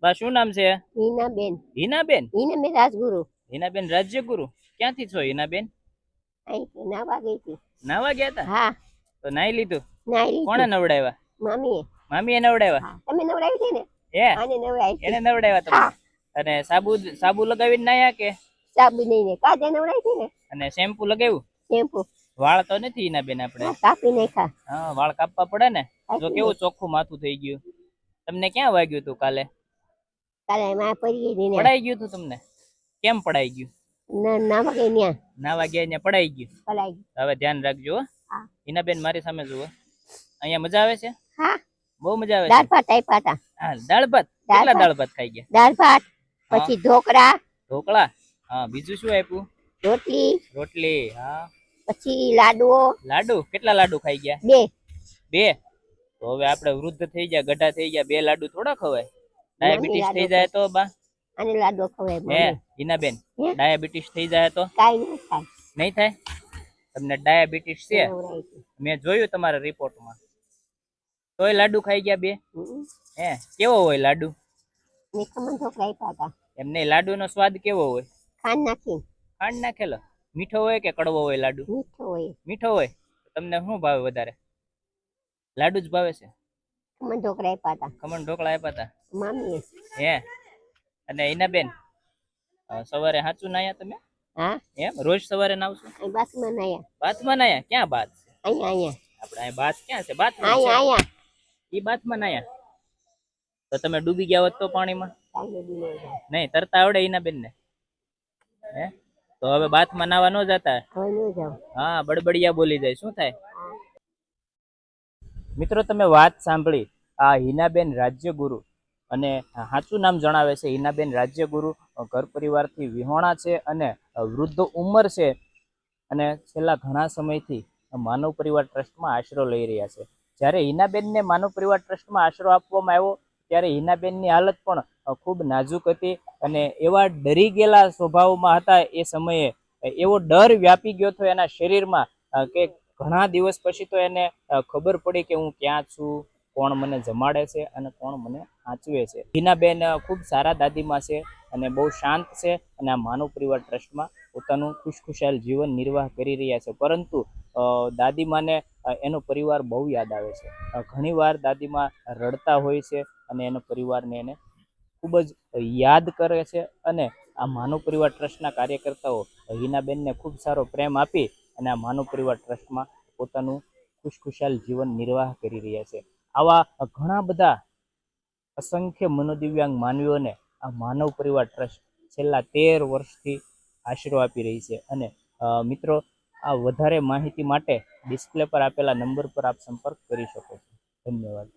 બા શું નામ છે? હિનાબેન. હિનાબેન. હિનાબેન રાજગુરુ. હિનાબેન રાજ્યગુરુ. ક્યાંથી છો હિનાબેન? અહીંથી નાવા ગઈ હતી. નાવા ગયા હતા? હા. તો નાઈ લીધું? નાઈ લીધું. કોણે નવડાવ્યા? મામીએ. મામીએ નવડાવ્યા? તમે નવડાવી હતી ને? હે, આને નવડાવી. એને નવડાવ્યા તમને? અને સાબુ લગાવીને નાયા કે? સાબુ નહીં ને કાજે નવડાવી હતી ને. અને શેમ્પુ લગાવ્યું? શેમ્પુ. વાળ તો નથી હિનાબેન આપણે? કાપી નાખ્યા. હા, વાળ કાપવા પડે ને. જો કેવું ચોખ્ખું માથું થઈ ગયું. તમને ક્યાં વાગ્યું તું કાલે? કાલે માં પડી ગઈ ને. પડાઈ ગયું તું તમને? કેમ પડાઈ ગયું? નાવા ગઈ ન્યા. નાવા ગયા ને પડાઈ ગયું. પડાઈ ગયું. હવે ધ્યાન રાખજો. હા. હિનાબેન મારી સામે જુઓ. અહીંયા મજા આવે છે? હા. બહુ મજા આવે છે. દાળ ભાત આપ્યા હતા. હા, દાળ ભાત. કેટલા દાળ ભાત ખાઈ ગયા? દાળ ભાત, પછી ઢોકળા. ઢોકળા? હા, બીજું શું આપ્યું? રોટલી. રોટલી. હા. પછી લાડુ. લાડુ? કેટલા લાડુ ખાઈ ગયા? 2. 2? તો હવે આપણે વૃદ્ધ થઈ ગયા, ગઢા થઈ ગયા, 2 લાડુ થોડા ખવાય? ડાયાબિટીસ થઈ જાય તો બા? આને લાડુ ખવાય. હે હિનાબેન, ડાયાબિટીસ થઈ જાય તો? કાઈ નહીં થાય. નહીં થાય? તમને ડાયાબિટીસ છે? મેં જોયું તમારા રિપોર્ટમાં. તોય લાડુ ખાઈ ગયા 2? હે, કેવો હોય લાડુ? ખમણ ઢોકળા આપ્યા હતા. એમને લાડુનો સ્વાદ કેવો હોય? ખાંડ નાખી. ખાંડ નાખેલો? મીઠો હોય કે કડવો હોય લાડુ? મીઠો હોય. મીઠો હોય. તમને શું ભાવે વધારે? લાડુ જ ભાવે છે? ખમણ ઢોકળા આપ્યા હતા. ખમણ ઢોકળા આપ્યા હતા મામીએ. હે, અને હિનાબેન સવારે હાચું નાયા તમે? હા. એમ રોજ સવારે નાવશો? બાથમાં નાયા. બાથમાં નાયા? ક્યાં બાથ? અહીંયા. આપણે અહીં બાથ ક્યાં છે? બાથમાં અહીંયા. ઈ બાથમાં નાયા? તો તમે ડૂબી ગયા હોત તો પાણીમાં? નહીં, તરતા આવડે હિનાબેન ને? હે, તો હવે બાથમાં નાવા ન જતા? હા, બડબડિયા બોલી જાય. શું થાય? મિત્રો, તમે વાત સાંભળી આ હિનાબેન રાજ્યગુરુ, અને સાચું નામ જણાવે છે હિનાબેન રાજ્યગુરુ. ઘર પરિવારથી વિહોણા છે અને વૃદ્ધ ઉંમર છે, અને છેલ્લા ઘણા સમયથી માનવ પરિવાર ટ્રસ્ટમાં આશરો લઈ રહ્યા છે. જ્યારે હિનાબેનને માનવ પરિવાર ટ્રસ્ટમાં આશરો આપવામાં આવ્યો ત્યારે હિનાબેનની હાલત પણ ખૂબ નાજુક હતી, અને એવા ડરી ગયેલા સ્વભાવમાં હતા. એ સમયે એવો ડર વ્યાપી ગયો હતો એના શરીરમાં કે ઘણા દિવસ પછી તો એને ખબર પડી કે હું ક્યાં છું, કોણ મને જમાડે છે અને કોણ મને આંચવે છે. હિનાબેન ખૂબ સારા દાદીમાં છે અને બહુ શાંત છે, અને આ માનવ પરિવાર ટ્રસ્ટમાં પોતાનું ખુશખુશાલ જીવન નિર્વાહ કરી રહ્યા છે. પરંતુ દાદીમાને એનો પરિવાર બહુ યાદ આવે છે. ઘણીવાર દાદીમા રડતા હોય છે અને એનો પરિવારને એને ખૂબ જ યાદ કરે છે, અને આ માનવ પરિવાર ટ્રસ્ટના કાર્યકર્તાઓ હિનાબેનને ખૂબ સારો પ્રેમ આપી અને આ માનવ પરિવાર ટ્રસ્ટમાં પોતાનું ખુશખુશાલ જીવન નિર્વાહ કરી રહ્યા છે. આવા ઘણા બધા અસંખ્ય મનોદિવ્યાંગ માનવીઓને આ માનવ પરિવાર ટ્રસ્ટ છેલ્લા 13 વર્ષથી આશરો આપી રહી છે. અને મિત્રો, આ વધારે માહિતી માટે ડિસ્પ્લે પર આપેલા નંબર પર આપ સંપર્ક કરી શકો છો. ધન્યવાદ.